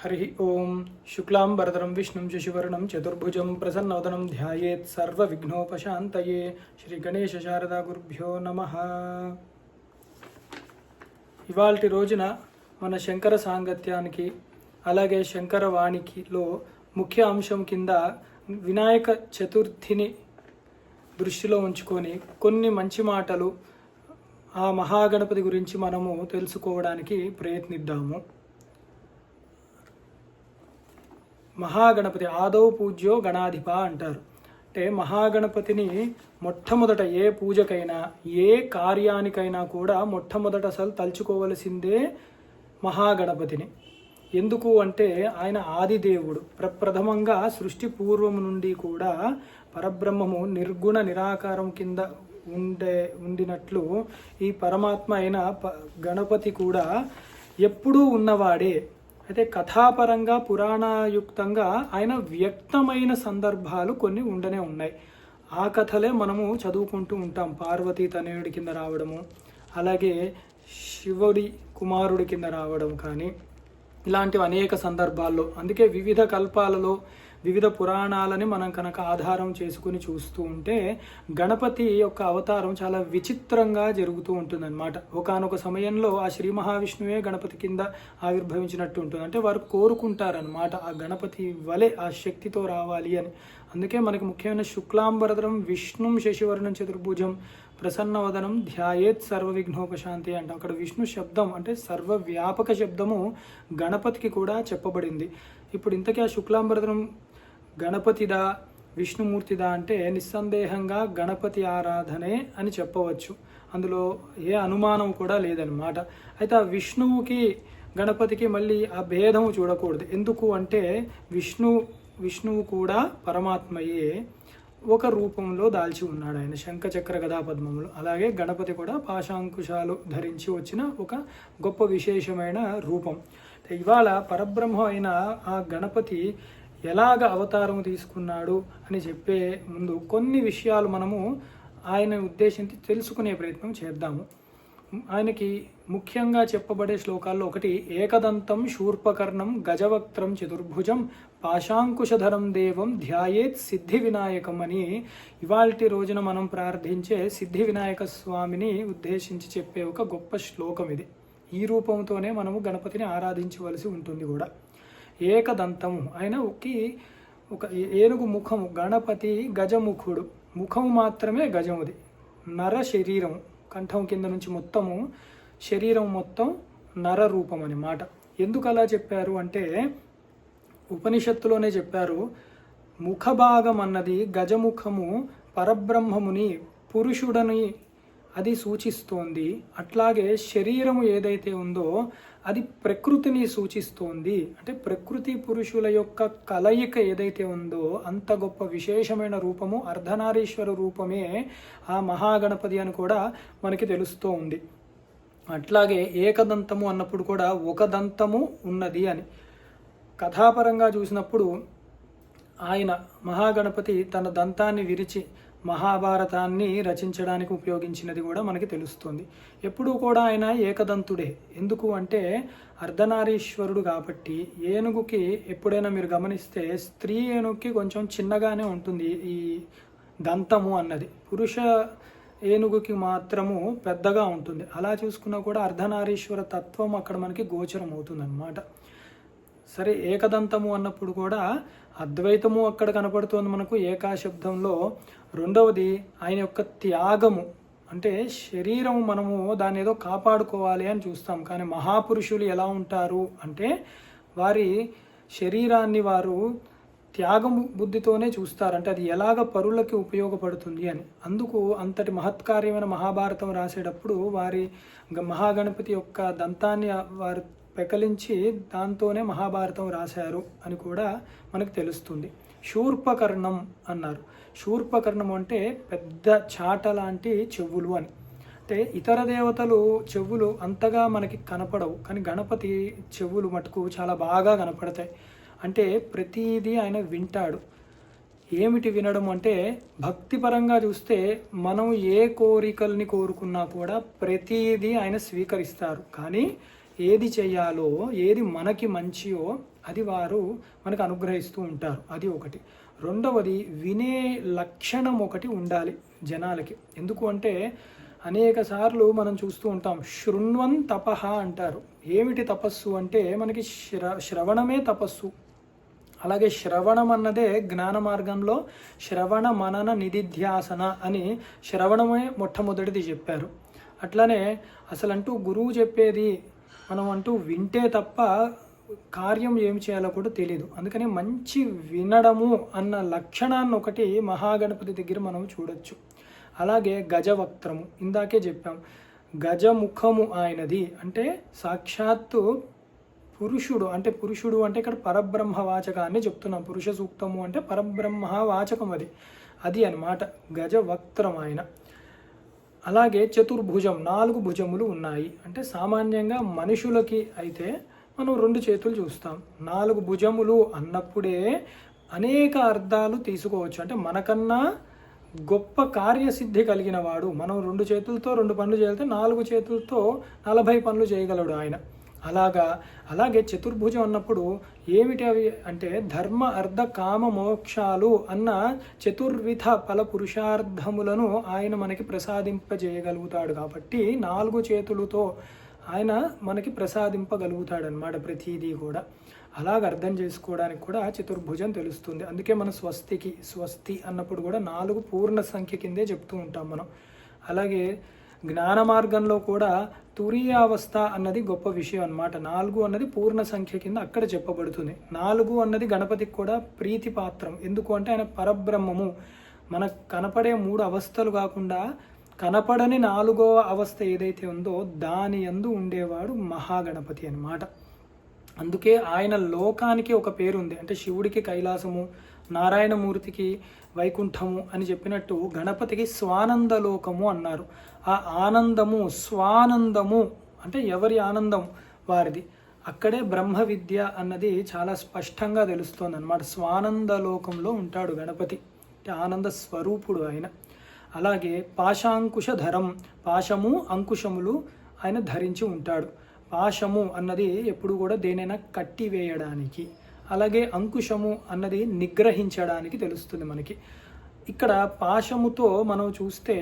हरि ओम शुक्लांबरधरं विष्णुं शशिवर्णं चतुर्भुजं प्रसन्नवदनं ध्यायेत् सर्वविघ्नोपशान्तये श्री गणेश शारदा गुरुभ्यो नमः। ఇవాల్టి రోజున మన శంకర సాంగత్యానికి అలాగే శంకరవాణికిలో ముఖ్య అంశం కింద వినాయక చతుర్థిని దృష్టిలో ఉంచుకొని కొన్ని మంచి మాటలు ఆ మహాగణపతి గురించి మనము తెలుసుకోవడానికి ప్రయత్నిద్దాము. మహాగణపతి ఆదౌ పూజ్యో గణాధిప అంటారు. అంటే మహాగణపతిని మొట్టమొదట ఏ పూజకైనా ఏ కార్యానికైనా కూడా మొట్టమొదట అసలు తలుచుకోవలసిందే మహాగణపతిని. ఎందుకు అంటే ఆయన ఆదిదేవుడు. ప్రప్రథమంగా సృష్టి పూర్వం నుండి కూడా పరబ్రహ్మము నిర్గుణ నిరాకారం కింద ఉండినట్లు ఈ పరమాత్మ అయిన గణపతి కూడా ఎప్పుడూ ఉన్నవాడే. అయితే కథాపరంగా పురాణయుక్తంగా ఆయన వ్యక్తమైన సందర్భాలు కొన్ని ఉండనే ఉన్నాయి. ఆ కథలే మనము చదువుకుంటూ ఉంటాం. పార్వతీ తనయుడి కింద రావడము, అలాగే శివుడి కుమారుడి కింద రావడం, కానీ ఇలాంటివి అనేక సందర్భాల్లో. అందుకే వివిధ కల్పాలలో వివిధ పురాణాలని మనం కనుక ఆధారం చేసుకుని చూస్తూ ఉంటే గణపతి యొక్క అవతారం చాలా విచిత్రంగా జరుగుతూ ఉంటుందన్నమాట. ఒకానొక సమయంలో ఆ శ్రీ మహావిష్ణువే గణపతి కింద ఆవిర్భవించినట్టు ఉంటుంది. అంటే వారు కోరుకుంటారనమాట ఆ గణపతి వలె ఆ శక్తితో రావాలి అని. అందుకే మనకి ముఖ్యమైన శుక్లాంబరధరం విష్ణుం శశివర్ణం చతుర్భుజం ప్రసన్నవదనం ధ్యాయేత్ సర్వ విఘ్నోపశాంతి అంటాం. అక్కడ విష్ణు శబ్దం అంటే సర్వవ్యాపక శబ్దము గణపతికి కూడా చెప్పబడింది. ఇప్పుడు ఇంతకీ ఆ శుక్లాంబరధరం గణపతిదా విష్ణుమూర్తిదా అంటే నిస్సందేహంగా గణపతి ఆరాధనే అని చెప్పవచ్చు. అందులో ఏ అనుమానం కూడా లేదనమాట. అయితే ఆ విష్ణువుకి గణపతికి మళ్ళీ ఆ భేదము చూడకూడదు. ఎందుకు అంటే విష్ణువు కూడా పరమాత్మయే ఒక రూపంలో దాల్చి ఉన్నాడు. ఆయన శంఖచక్ర గదాపద్మములు. అలాగే గణపతి కూడా పాశాంకుశాలు ధరించి వచ్చిన ఒక గొప్ప విశేషమైన రూపం. ఇవాళ పరబ్రహ్మ అయిన ఆ గణపతి ఎలాగ అవతారం తీసుకున్నాడు అని చెప్పే ముందు కొన్ని విషయాలు మనము ఆయన ఉద్దేశించి తెలుసుకునే ప్రయత్నం చేద్దాము. ఆయనకి ముఖ్యంగా చెప్పబడే శ్లోకాల్లో ఒకటి ఏకదంతం శూర్పకర్ణం గజవక్త్రం చతుర్భుజం పాశాంకుశధరం దేవం ధ్యాయేత్ సిద్ధి వినాయకం అని ఇవాల్టి రోజున మనం ప్రార్థించే సిద్ధి వినాయక స్వామిని ఉద్దేశించి చెప్పే ఒక గొప్ప శ్లోకం ఇది. ఈ రూపంతోనే మనము గణపతిని ఆరాధించవలసి ఉంటుంది కూడా. ఏకదంతము ఆయన ఒక ఏనుగు ముఖము. గణపతి గజముఖుడు. ముఖము మాత్రమే గజముది. నర శరీరం, కంఠం కింద నుంచి మొత్తము శరీరం మొత్తం నర రూపం అన్నమాట. ఎందుకు అలా చెప్పారు అంటే ఉపనిషత్తులోనే చెప్పారు. ముఖభాగం అన్నది గజముఖము పరబ్రహ్మముని పురుషుడని అది సూచిస్తోంది. అట్లాగే శరీరము ఏదైతే ఉందో అది ప్రకృతిని సూచిస్తోంది. అంటే ప్రకృతి పురుషుల యొక్క కలయిక ఏదైతే ఉందో అంత గొప్ప విశేషమైన రూపము అర్ధనారీశ్వర రూపమే ఆ మహాగణపతి అని కూడా మనకి తెలుస్తూ ఉంది. అట్లాగే ఏకదంతము అన్నప్పుడు కూడా ఒక దంతము ఉన్నది అని. కథాపరంగా చూసినప్పుడు ఆయన మహాగణపతి తన దంతాన్ని విరిచి మహాభారతాన్ని రచించడానికి ఉపయోగించినది కూడా మనకి తెలుస్తుంది. ఎప్పుడూ కూడా ఆయన ఏకదంతుడే. ఎందుకు అంటే అర్ధనారీశ్వరుడు కాబట్టి. ఏనుగుకి ఎప్పుడైనా మీరు గమనిస్తే స్త్రీ ఏనుగుకి కొంచెం చిన్నగానే ఉంటుంది ఈ దంతము అన్నది. పురుష ఏనుగుకి మాత్రము పెద్దగా ఉంటుంది. అలా చూసుకున్నా కూడా అర్ధనారీశ్వర తత్వం అక్కడ మనకి గోచరం అవుతుంది అన్నమాట. సరే, ఏకదంతము అన్నప్పుడు కూడా అద్వైతము అక్కడ కనపడుతోంది మనకు ఏకాశబ్దంలో. రెండవది ఆయన యొక్క త్యాగము. అంటే శరీరం మనము దాన్ని ఏదో కాపాడుకోవాలి అని చూస్తాం, కానీ మహాపురుషులు ఎలా ఉంటారు అంటే వారి శరీరాన్ని వారు త్యాగము బుద్ధితోనే చూస్తారు. అంటే అది ఎలాగ పరులకి ఉపయోగపడుతుంది అని. అందుకు అంతటి మహత్కార్యమైన మహాభారతం రాసేటప్పుడు వారి మహాగణపతి యొక్క దంతాన్ని వారు పెకలించి దాంతోనే మహాభారతం రాశారు అని కూడా మనకు తెలుస్తుంది. శూర్పకర్ణం అన్నారు. శూర్పకర్ణం అంటే పెద్ద చాట లాంటి చెవులు అని. అంటే ఇతర దేవతలు చెవులు అంతగా మనకి కనపడవు, కానీ గణపతి చెవులు మటుకు చాలా బాగా కనపడతాయి. అంటే ప్రతిదీ ఆయన వింటాడు. ఏమిటి వినడం అంటే భక్తిపరంగా చూస్తే మనం ఏ కోరికల్ని కోరుకున్నా కూడా ప్రతిదీ ఆయన స్వీకరిస్తారు. కానీ ఏది చేయాలో, ఏది మనకి మంచియో అది వారు మనకు అనుగ్రహిస్తూ ఉంటారు. అది ఒకటి. రెండవది, వినే లక్షణం ఒకటి ఉండాలి జనాలకి. ఎందుకు అంటే అనేక సార్లు మనం చూస్తూ ఉంటాం, శృణ్వన్ తపః అంటారు. ఏమిటి తపస్సు అంటే మనకి శ్రవణమే తపస్సు. అలాగే శ్రవణం అన్నదే జ్ఞాన మార్గంలో శ్రవణ మనన నిధిధ్యాసన అని శ్రవణమే మొట్టమొదటిది చెప్పారు. అట్లానే అసలంటూ గురువు చెప్పేది మనం అంటూ వింటే తప్ప కార్యం ఏమి చేయాలో కూడా తెలియదు. అందుకని మంచి వినడము అన్న లక్షణాన్ని ఒకటి మహాగణపతి దగ్గర మనం చూడొచ్చు. అలాగే గజవక్త్రము, ఇందాకే చెప్పాం, గజముఖము ఆయనది. అంటే సాక్షాత్తు పురుషుడు అంటే ఇక్కడ పరబ్రహ్మ వాచకాన్ని చెప్తున్నాం. పురుష సూక్తము అంటే పరబ్రహ్మ వాచకం అది అన్నమాట గజవక్త్రం ఆయన. అలాగే చతుర్భుజం, 4 భుజములు ఉన్నాయి. అంటే సామాన్యంగా మనుషులకి అయితే మనం 2 చేతులు చూస్తాం. 4 భుజములు అన్నప్పుడే అనేక అర్థాలు తీసుకోవచ్చు. అంటే మనకన్నా గొప్ప కార్యసిద్ధి కలిగిన వాడు. మనం 2 చేతులతో 2 పనులు చేయాలంటే 4 చేతులతో 40 పనులు చేయగలడు ఆయన. అలాగే చతుర్భుజం అన్నప్పుడు ఏమిటి అవి అంటే ధర్మ అర్థ కామ మోక్షాలు అన్న చతుర్విధ ఫల పురుషార్థములను ఆయన మనకి ప్రసాదింపజేయగలుగుతాడు. కాబట్టి 4 చేతులతో ఆయన మనకి ప్రసాదింపగలుగుతాడు అన్నమాట ప్రతిదీ కూడా. అలాగ అర్థం చేసుకోవడానికి కూడా చతుర్భుజం తెలుస్తుంది. అందుకే మన స్వస్తి అన్నప్పుడు కూడా 4 పూర్ణ సంఖ్య కిందే చెప్తూ ఉంటాం మనం. అలాగే జ్ఞాన మార్గంలో కూడా తురీయావస్థ అన్నది గొప్ప విషయం అన్నమాట. 4 అన్నది పూర్ణ సంఖ్య కింద అక్కడ చెప్పబడుతుంది. 4 అన్నది గణపతికి కూడా ప్రీతిపాత్రం. ఎందుకు అంటే ఆయన పరబ్రహ్మము. మనకు కనపడే 3 అవస్థలు కాకుండా కనపడని 4వ అవస్థ ఏదైతే ఉందో దాని యందు ఉండేవాడు మహాగణపతి అన్నమాట. అందుకే ఆయన లోకానికి ఒక పేరు ఉంది. అంటే శివుడికి కైలాసము, నారాయణమూర్తికి వైకుంఠము అని చెప్పినట్టు గణపతికి స్వానందలోకము అన్నారు. ఆ ఆనందము, స్వానందము అంటే ఎవరి ఆనందం వారిది. అక్కడే బ్రహ్మ విద్య అన్నది చాలా స్పష్టంగా తెలుస్తోంది అన్నమాట. స్వానందలోకంలో ఉంటాడు గణపతి. అంటే ఆనంద స్వరూపుడు ఆయన. అలాగే పాశాంకుశధరం, పాశము అంకుశములు ఆయన ధరించి ఉంటాడు. పాశము అన్నది ఎప్పుడు కూడా దేనైనా కట్టివేయడానికి, అలాగే అంకుశము అన్నది నిగ్రహించడానికి తెలుస్తుంది మనకి. ఇక్కడ పాశముతో మనం చూస్తే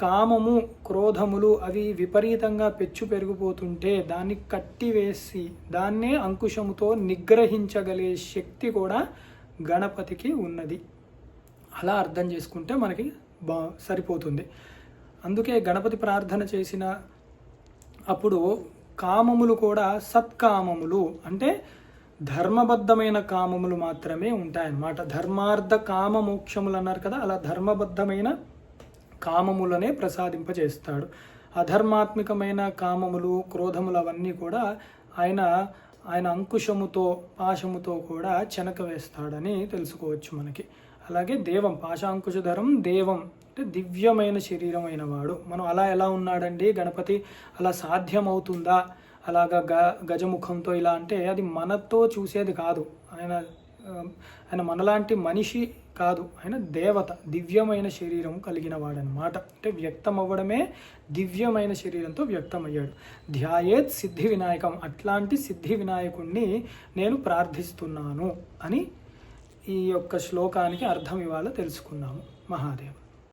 కామము, క్రోధములు అవి విపరీతంగా పెచ్చు పెరిగిపోతుంటే దాన్ని కట్టివేసి దాన్నే అంకుశముతో నిగ్రహించగలిగే శక్తి కూడా గణపతికి ఉన్నది. అలా అర్థం చేసుకుంటే మనకి సరిపోతుంది. అందుకే గణపతి ప్రార్థన చేసిన అప్పుడు కామములు కూడా సత్కామములు అంటే ధర్మబద్ధమైన కామములు మాత్రమే ఉంటాయన్నమాట. ధర్మార్థ కామ మోక్షములు అన్నారు కదా, అలా ధర్మబద్ధమైన కామములనే ప్రసాదింపజేస్తాడు. అధర్మాత్మికమైన కామములు, క్రోధములు అవన్నీ కూడా ఆయన అంకుశముతో, పాశముతో కూడా చెనక వేస్తాడని తెలుసుకోవచ్చు మనకి. అలాగే దేవం, పాశాంకుశధరం దేవం అంటే దివ్యమైన శరీరమైన వాడు. మనం అలా ఎలా ఉన్నాడండి గణపతి, అలా సాధ్యమవుతుందా అలాగా గజముఖంతో ఇలా అంటే అది మనతో చూసేది కాదు. ఆయన మనలాంటి మనిషి కాదు, ఆయన దేవత, దివ్యమైన శరీరం కలిగిన వాడనమాట. అంటే వ్యక్తం అవ్వడమే దివ్యమైన శరీరంతో వ్యక్తమయ్యాడు. ధ్యాయేత్ సిద్ధి వినాయకం, అట్లాంటి సిద్ధి వినాయకుణ్ణి నేను ప్రార్థిస్తున్నాను అని ఈ యొక్క శ్లోకానికి అర్థం ఇవాళ తెలుసుకున్నాము. మహాదేవ్.